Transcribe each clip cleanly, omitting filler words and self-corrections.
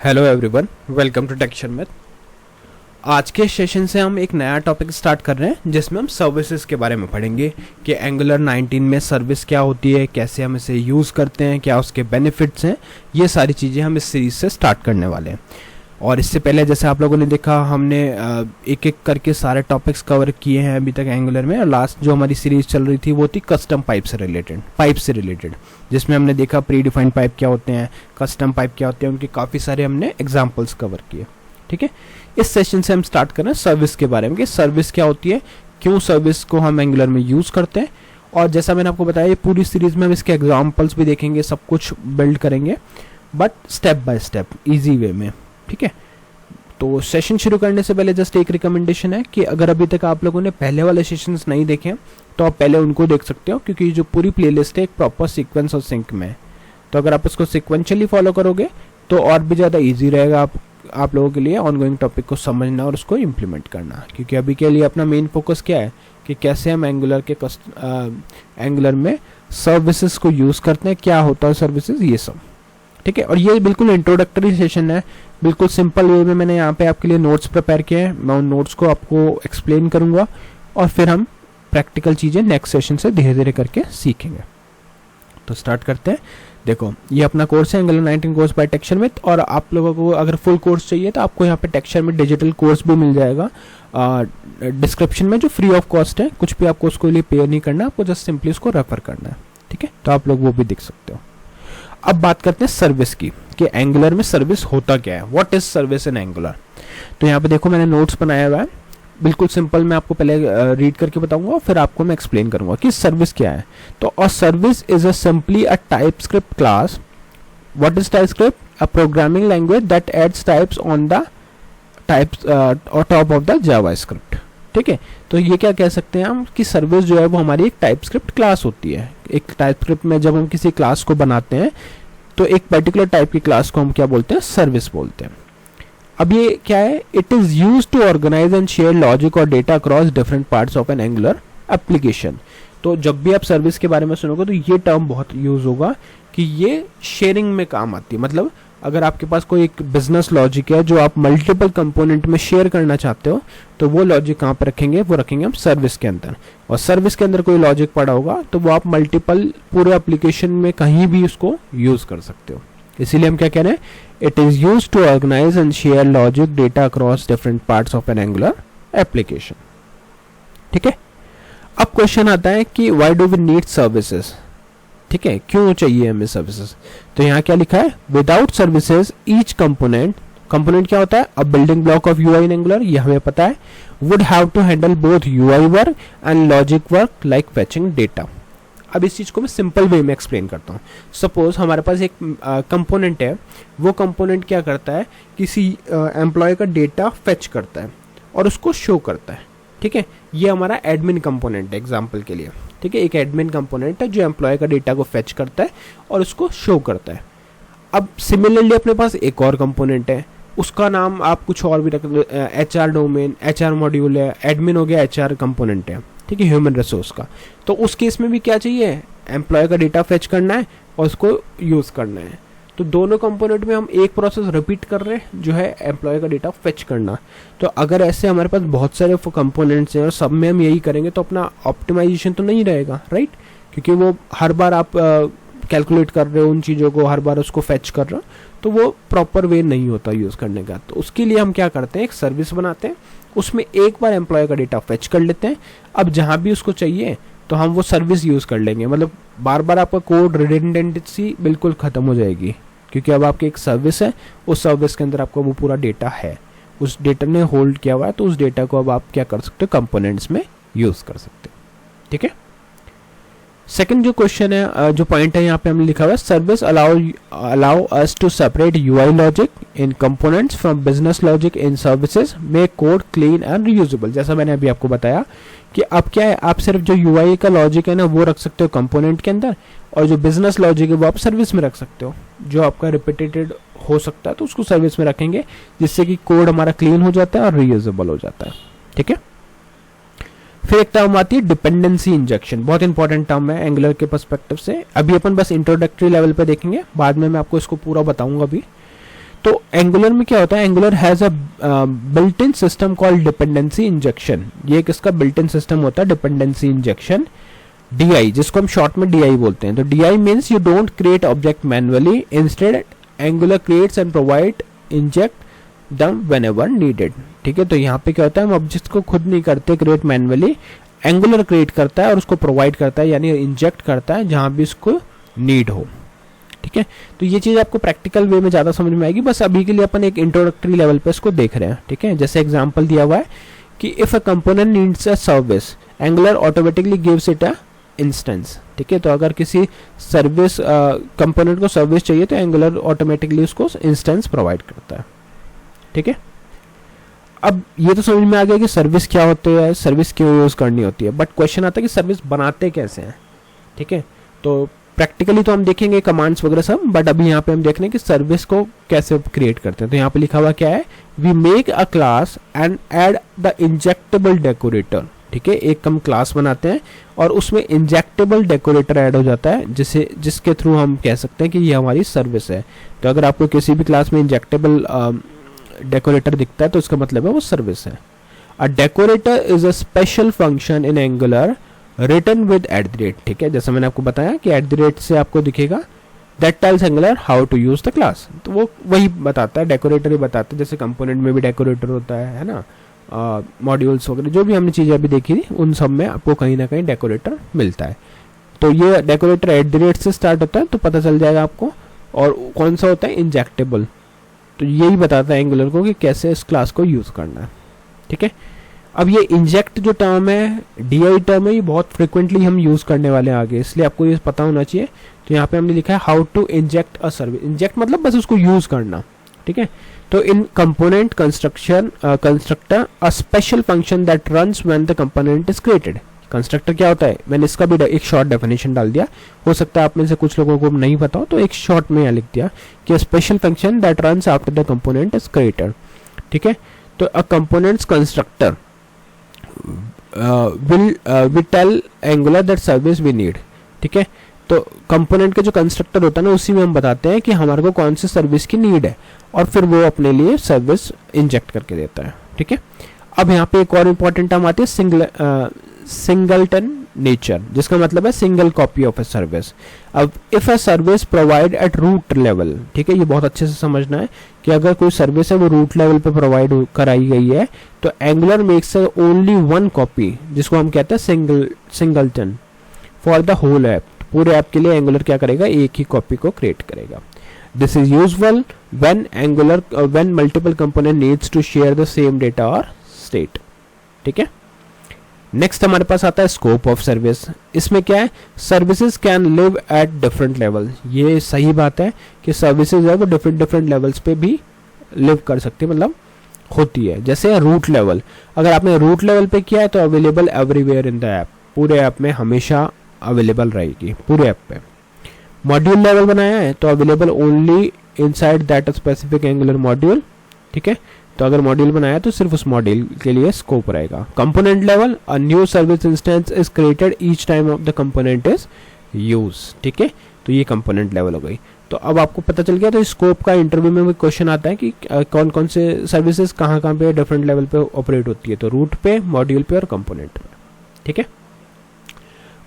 Hello everyone, welcome to टेक्शन में। आज के सेशन से हम एक नया टॉपिक स्टार्ट कर रहे हैं जिसमें हम सर्विसेज के बारे में पढ़ेंगे कि एंगुलर 19 में सर्विस क्या होती है, कैसे हम इसे यूज़ करते हैं, क्या उसके बेनिफिट्स हैं। ये सारी चीज़ें हम इस सीरीज़ से स्टार्ट करने वाले हैं। और इससे पहले जैसे आप लोगों ने देखा, हमने एक एक करके सारे टॉपिक्स कवर किए हैं अभी तक एंगुलर में। और लास्ट जो हमारी सीरीज़ चल रही थी वो थी कस्टम पाइप से रिलेटेड, जिसमें हमने देखा प्री डिफाइंड पाइप क्या होते हैं, कस्टम पाइप क्या होते हैं, उनके काफ़ी सारे हमने एग्जाम्पल्स कवर किए। ठीक है, इस सेशन से हम स्टार्ट कर रहे हैं सर्विस के बारे में कि सर्विस क्या होती है, क्यों सर्विस को हम एंगुलर में यूज़ करते हैं। और जैसा मैंने आपको बताया, ये पूरी सीरीज़ में हम इसके एग्जाम्पल्स भी देखेंगे, सब कुछ बिल्ड करेंगे, but step by step easy way में। ठीक है, तो सेशन शुरू करने से पहले जस्ट एक रिकमेंडेशन है कि अगर अभी तक आप लोगों ने पहले वाले सेशंस नहीं देखे हैं तो आप पहले उनको देख सकते हो, क्योंकि जो पूरी प्लेलिस्ट है एक प्रॉपर सीक्वेंस और सिंक में है। तो अगर आप इसको सिक्वेंशियली फॉलो करोगे तो और भी ज़्यादा ईजी रहेगा आप लोगों के लिए ऑनगोइंग टॉपिक को समझना और उसको इम्प्लीमेंट करना। क्योंकि अभी के लिए अपना मेन फोकस क्या है कि कैसे हम एंगुलर में सर्विसेज को यूज़ करते हैं, क्या होता है सर्विसेज, ये सब। ठीक है, और ये बिल्कुल इंट्रोडक्टरी सेशन है, बिल्कुल सिंपल वे में मैंने यहाँ पे आपके लिए नोट्स प्रिपेयर किए हैं। मैं उन नोट्स को आपको एक्सप्लेन करूँगा और फिर हम प्रैक्टिकल चीज़ें नेक्स्ट सेशन से धीरे धीरे करके सीखेंगे। तो स्टार्ट करते हैं। देखो, ये अपना कोर्स है एंगुलर 19 कोर्स बाय टेक्सचरमिथ। और आप लोगों को अगर फुल कोर्स चाहिए तो आपको यहाँ पे टेक्सचरमिथ डिजिटल कोर्स भी मिल जाएगा डिस्क्रिप्शन में, जो फ्री ऑफ कॉस्ट है। कुछ भी आपको उसके लिए पे नहीं करना, आपको जस्ट सिंपली उसको रेफर करना है। ठीक है, तो आप लोग वो भी देख सकते हो। अब बात करते हैं सर्विस की कि एंगुलर में सर्विस होता क्या है, what is service in angular. तो यहाँ पे देखो, मैंने नोट्स बनाया हुआ है, बिल्कुल सिंपल। मैं आपको पहले रीड करके बताऊंगा और फिर आपको मैं एक्सप्लेन करूंगा कि सर्विस क्या है। तो a service is a simply a TypeScript class. What is TypeScript? A programming language that adds types on the types और टॉप ऑफ द जावास्क्रिप्ट। ठीक है, तो ये क्या कह सकते हैं हम कि सर्विस जो है वो हमारी एक टाइपस्क्रिप्ट क्लास होती है। एक टाइपस्क्रिप्ट में जब हम किसी क्लास को बनाते हैं तो एक पर्टिकुलर टाइप की क्लास को हम क्या बोलते हैं? सर्विस बोलते हैं। अब ये क्या है? It is used to organise and share logic और data across different parts of an Angular application. तो जब भी आप सर्विस के बारे में सुनोगे तो ये टर्म बहुत यूज होगा कि ये शेयरिंग में काम आती है। मतलब अगर आपके पास कोई एक बिजनेस लॉजिक है जो आप मल्टीपल कंपोनेंट में शेयर करना चाहते हो, तो वो लॉजिक कहाँ पर रखेंगे? वो रखेंगे हम सर्विस के अंदर। और सर्विस के अंदर कोई लॉजिक पड़ा होगा तो वो आप मल्टीपल पूरे एप्लीकेशन में कहीं भी उसको यूज कर सकते हो। इसीलिए हम क्या कह रहे हैं? It is used to organise and share logic data across different parts of an Angular application. ठीक है, अब क्वेश्चन आता है कि why do we need services. ठीक है, क्यों चाहिए हमें सर्विसेज? तो यहाँ क्या लिखा है? विदाउट सर्विसेज ईच कंपोनेंट क्या होता है? A building block of UI in Angular, ये हमें पता है। Would have to handle both UI work and logic work like fetching data. अब इस चीज को मैं सिंपल वे में एक्सप्लेन करता हूँ। सपोज हमारे पास एक कंपोनेंट है, वो कंपोनेंट क्या करता है? किसी एम्प्लॉय का डेटा फेच करता है और उसको शो करता है। ठीक है, ये हमारा एडमिन कंपोनेंट है एग्जांपल के लिए। ठीक है, एक एडमिन कंपोनेंट है जो एम्प्लॉय का डेटा को फेच करता है और उसको शो करता है। अब सिमिलरली अपने पास एक और कंपोनेंट है, उसका नाम आप कुछ और भी रख लो, एचआर डोमेन, एचआर मॉड्यूल है, एडमिन हो गया, एचआर कंपोनेंट है। ठीक है, ह्यूमन रिसोर्स का। तो उस केस में भी क्या चाहिए? एम्प्लॉय का डेटा फेच करना है और उसको यूज करना है। तो दोनों कंपोनेंट में हम एक प्रोसेस रिपीट कर रहे हैं जो है एम्प्लॉय का डेटा फेच करना। तो अगर ऐसे हमारे पास बहुत सारे कंपोनेंट्स हैं और सब में हम यही करेंगे तो अपना ऑप्टिमाइजेशन तो नहीं रहेगा, राइट? क्योंकि वो हर बार आप कैलकुलेट कर रहे हो उन चीज़ों को, हर बार उसको फेच कर रहे हो, तो वो प्रॉपर वे नहीं होता यूज़ करने का। तो उसके लिए हम क्या करते हैं? एक सर्विस बनाते हैं, उसमें एक बार एम्प्लॉय का डेटा फेच कर लेते हैं। अब जहाँ भी उसको चाहिए तो हम वो सर्विस यूज़ कर लेंगे। मतलब बार बार आपका कोड रिडंडेंसी बिल्कुल ख़त्म हो जाएगी, क्योंकि अब आपकी एक सर्विस है, उस सर्विस के अंदर आपका वो पूरा डेटा है, उस डेटा ने होल्ड किया हुआ है। तो उस डेटा को अब आप क्या कर सकते हो? कंपोनेंट्स में यूज़ कर सकते हो। ठीक है, सेकंड जो क्वेश्चन है, जो पॉइंट है यहाँ पे हमने लिखा हुआ है, service allow us to separate UI logic in components from business logic in services, make code clean and reusable. जैसा मैंने अभी आपको बताया कि अब क्या है, आप सिर्फ जो यूआई का लॉजिक है ना वो रख सकते हो कंपोनेंट के अंदर, और जो बिजनेस लॉजिक है वो आप सर्विस में रख सकते हो। जो आपका रिपीटेटेड हो सकता है तो उसको सर्विस में रखेंगे, जिससे कि कोड हमारा क्लीन हो जाता है और रीयूजेबल हो जाता है। ठीक है, फिर एक टर्म आती है डिपेंडेंसी इंजेक्शन, बहुत इंपॉर्टेंट टर्म है एंगुलर के पर्सपेक्टिव से। अभी अपन बस इंट्रोडक्टरी लेवल पे देखेंगे, बाद में मैं आपको इसको पूरा बताऊंगा भी। तो एंगुलर में क्या होता है, angular has a built in system called dependency injection. ये एक इसका बिल्ट इन सिस्टम होता है डिपेंडेंसी इंजेक्शन, DI, जिसको हम शॉर्ट में DI बोलते हैं। तो DI means you don't create object manually, instead angular creates and provide inject दम व्हेनेवर नीडेड। ठीक है, तो यहाँ पे क्या होता है, हम ऑब्जेक्ट को खुद नहीं करते क्रिएट मैनुअली, एंगुलर क्रिएट करता है और उसको प्रोवाइड करता है, यानी इंजेक्ट करता है जहां भी उसको नीड हो। ठीक है, तो ये चीज आपको प्रैक्टिकल वे में ज्यादा समझ में आएगी, बस अभी के लिए अपन एक इंट्रोडक्टरी लेवल पे इसको देख रहे हैं। ठीक है, जैसे एग्जांपल दिया हुआ है कि if a component needs a service, angular automatically gives it a instance. ठीक है, तो अगर किसी सर्विस कंपोनेंट को सर्विस चाहिए तो एंगुलर ऑटोमेटिकली उसको इंस्टेंस प्रोवाइड करता है। ठीक है, अब ये तो समझ में आ गया कि सर्विस क्या होती है, सर्विस क्यों यूज करनी होती है, बट क्वेश्चन आता है कि सर्विस बनाते कैसे हैं। ठीक है, तो प्रैक्टिकली तो हम देखेंगे कमांड्स वगैरह सब, बट अभी यहाँ पे हम देख रहे हैं कि सर्विस को कैसे क्रिएट करते हैं। तो यहाँ पे लिखा हुआ क्या है, we make a class and add the injectable decorator. ठीक है, एक हम क्लास बनाते हैं और उसमें इंजेक्टेबल डेकोरेटर ऐड हो जाता है, जिसके थ्रू हम कह सकते हैं कि ये हमारी सर्विस है। तो अगर आपको किसी भी क्लास में इंजेक्टेबल डेकोरेटर दिखता है तो इसका मतलब है वो सर्विस है। A decorator is a special function in Angular written with @। ठीक है, जैसे मैंने आपको बताया कि @ से आपको दिखेगा that tells Angular how to use the class. तो वो वही बताता है, डेकोरेटर ही बताता है, जैसे कंपोनेंट में भी डेकोरेटर होता है ना, मॉड्यूल्स वगैरह जो भी हमने चीजें अभी देखी थी उन सब में आपको कहीं ना कहीं डेकोरेटर मिलता है। तो ये डेकोरेटर @ से स्टार्ट होता है, तो पता चल जाएगा आपको। और कौन सा होता है, इंजेक्टेबल, तो यही बताता है एंगुलर को कि कैसे इस क्लास को यूज करना है। ठीक है, अब ये इंजेक्ट जो टर्म है, DI टर्म है, ये बहुत फ्रिक्वेंटली हम यूज करने वाले हैं आगे, इसलिए आपको ये पता होना चाहिए। तो यहाँ पे हमने लिखा है how to inject a service. Inject मतलब बस उसको यूज करना। ठीक है, तो in component constructor a special function that runs when the component is created. Constructor क्या होता है, मैंने इसका भी एक शॉर्ट डेफिनेशन डाल दिया, हो सकता है आप में से कुछ लोगों को नहीं पता हो, तो एक शॉर्ट में यहाँ लिख दिया कि special function that runs after the component is created. ठीक है, तो a component's constructor will tell Angular that service we need। ठीक है, तो कंपोनेंट के जो कंस्ट्रक्टर होता है ना, उसी में हम बताते हैं कि हमारे को कौन सी सर्विस की नीड है, और फिर वो अपने लिए सर्विस इंजेक्ट करके देता है। ठीक है, अब यहाँ पे एक और इंपॉर्टेंट टर्म आती है सिंगलटन नेचर, जिसका मतलब है single copy of a service. अब if a service provide at root level, ठीक है, ये बहुत अच्छे से समझना है कि अगर कोई सर्विस है वो रूट लेवल पे प्रोवाइड कराई गई है, तो Angular makes only one copy, जिसको हम कहते हैं singleton, for the whole app. पूरे ऐप के लिए एंगुलर क्या करेगा, एक ही कॉपी को क्रिएट करेगा। This is useful when multiple component needs to share the same data और स्टेट। ठीक है, नेक्स्ट हमारे पास आता है स्कोप ऑफ सर्विस। इसमें क्या है, services can live at different level. ये सही बात है कि सर्विसेज है वो डिफरेंट लेवल्स पे भी लिव कर सकती है, मतलब होती है। जैसे रूट लेवल, अगर आपने रूट लेवल पे किया है तो available everywhere in the app, पूरे ऐप में हमेशा अवेलेबल रहेगी पूरे ऐप पे। मॉड्यूल लेवल बनाया है तो available only inside that specific angular module. ठीक है, तो अगर मॉड्यूल बनाया तो सिर्फ उस मॉड्यूल के लिए स्कोप रहेगा। Component level, a new service instance is created each time of the component is use. ठीक है, तो ये कंपोनेंट लेवल हो गई। तो अब आपको पता चल गया। तो स्कोप का इंटरव्यू में भी क्वेश्चन आता है कि कौन कौन से सर्विसेज कहाँ कहाँ पे डिफरेंट लेवल पे ऑपरेट होती है, तो रूट पे, मॉड्यूल पे और कंपोनेंट पे। ठीक है,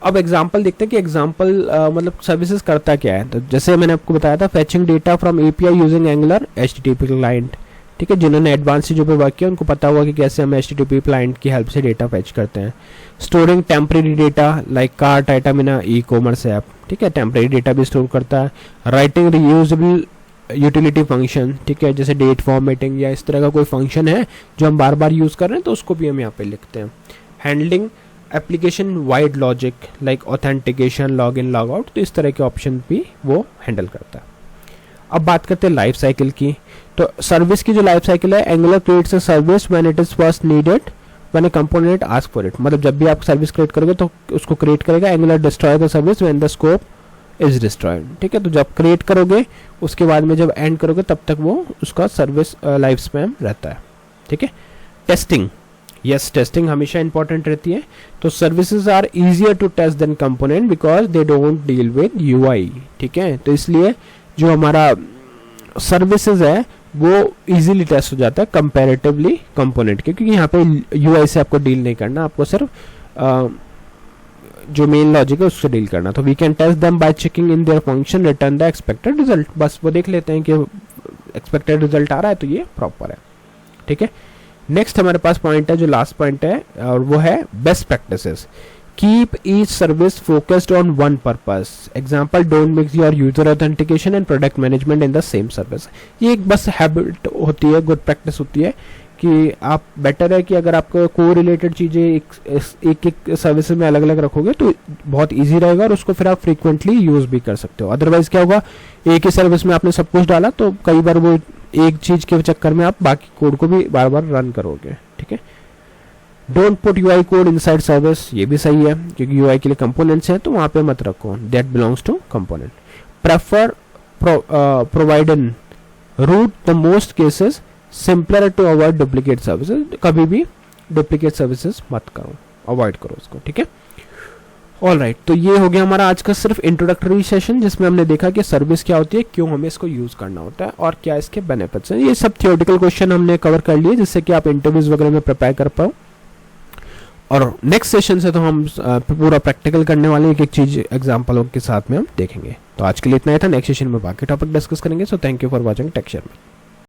अब एग्जांपल देखते हैं कि एग्जांपल मतलब सर्विसेज करता क्या है। तो जैसे मैंने आपको बताया था, fetching data from API using angular HTTP client. ठीक है, जिन्होंने एडवांस चीज़ों पे वर्क किया उनको पता होगा कि कैसे हम HTTP क्लाइंट की हेल्प से डेटा फेच करते हैं। Storing temporary data like cart item in e-commerce app. ठीक है, टेम्परेरी डेटा भी स्टोर करता है। राइटिंग रीयूजेबल यूटिलिटी फंक्शन, ठीक है, जैसे डेट फॉर्मेटिंग या इस तरह का कोई फंक्शन है जो हम बार बार यूज़ कर रहे हैं तो उसको भी हम यहाँ पे लिखते हैं। Handling application wide logic like authentication, log in log out, तो इस तरह के ऑप्शन भी वो हैंडल करता है। अब बात करते हैं लाइफ साइकिल की। तो सर्विस की जो लाइफ साइकिल है, angular creates a service when it is first needed when a component ask for it. मतलब जब भी आप सर्विस क्रिएट करोगे तो उसको क्रिएट करेगा। Angular destroy the service when the scope is destroyed. ठीक है, तो जब क्रिएट करोगे उसके बाद में जब एंड करोगे तब तक वो उसका सर्विस लाइफ स्पैन रहता है। ठीक है, टेस्टिंग, यस, टेस्टिंग हमेशा इंपॉर्टेंट रहती है। तो services are easier to test than component because they don't deal with UI। ठीक है, तो इसलिए जो हमारा सर्विसेज है वो इजीली टेस्ट हो जाता है कंपैरेटिवली कंपोनेंट के, क्योंकि यहाँ पे यूआई से आपको डील नहीं करना, आपको सिर्फ जो मेन लॉजिक है उससे डील करना। तो we can test them by checking in their function return the expected result, बस वो देख लेते हैं कि एक्सपेक्टेड रिजल्ट आ रहा है तो ये प्रॉपर है, ठीक है। नेक्स्ट हमारे पास पॉइंट है, जो लास्ट पॉइंट है, और वो है best practices. Keep each service focused on one purpose, example don't mix your user authentication and product management in the same service. ये एक बस हैबिट होती है, गुड प्रैक्टिस होती है कि आप बेटर है कि अगर आपको को रिलेटेड चीज़ें एक सर्विस में अलग अलग रखोगे तो बहुत इजी रहेगा और उसको फिर आप फ्रीक्वेंटली यूज भी कर सकते हो। अदरवाइज क्या होगा, एक ही सर्विस में आपने सब कुछ डाला तो कई बार वो एक चीज के चक्कर में आप बाकी कोड को भी बार बार रन करोगे, ठीक है। Don't put UI code inside service, ये भी सही है क्योंकि यूआई के लिए कंपोनेंट्स हैं तो वहां पे मत रखो, that belongs to component. Prefer provide root the most cases simpler to avoid duplicate services, कभी भी डुप्लीकेट सर्विसेज मत करो, अवॉइड करो उसको, ठीक है। ऑल राइट, तो ये हो गया हमारा आज का सिर्फ इंट्रोडक्टरी सेशन, जिसमें हमने देखा कि सर्विस क्या होती है, क्यों हमें इसको यूज करना होता है और क्या इसके बेनिफिट्स हैं। ये सब थियोरेटिकल क्वेश्चन हमने कवर कर लिए जिससे कि आप इंटरव्यूज वगैरह में प्रिपेयर कर पाओ। और नेक्स्ट सेशन से तो हम पूरा प्रैक्टिकल करने वाले एक एक चीज एग्जाम्पलों के साथ में हम देखेंगे। तो आज के लिए इतना ही था, नेक्स्ट सेशन में बाकी टॉपिक डिस्कस करेंगे। So thank you for watching Tech Share में।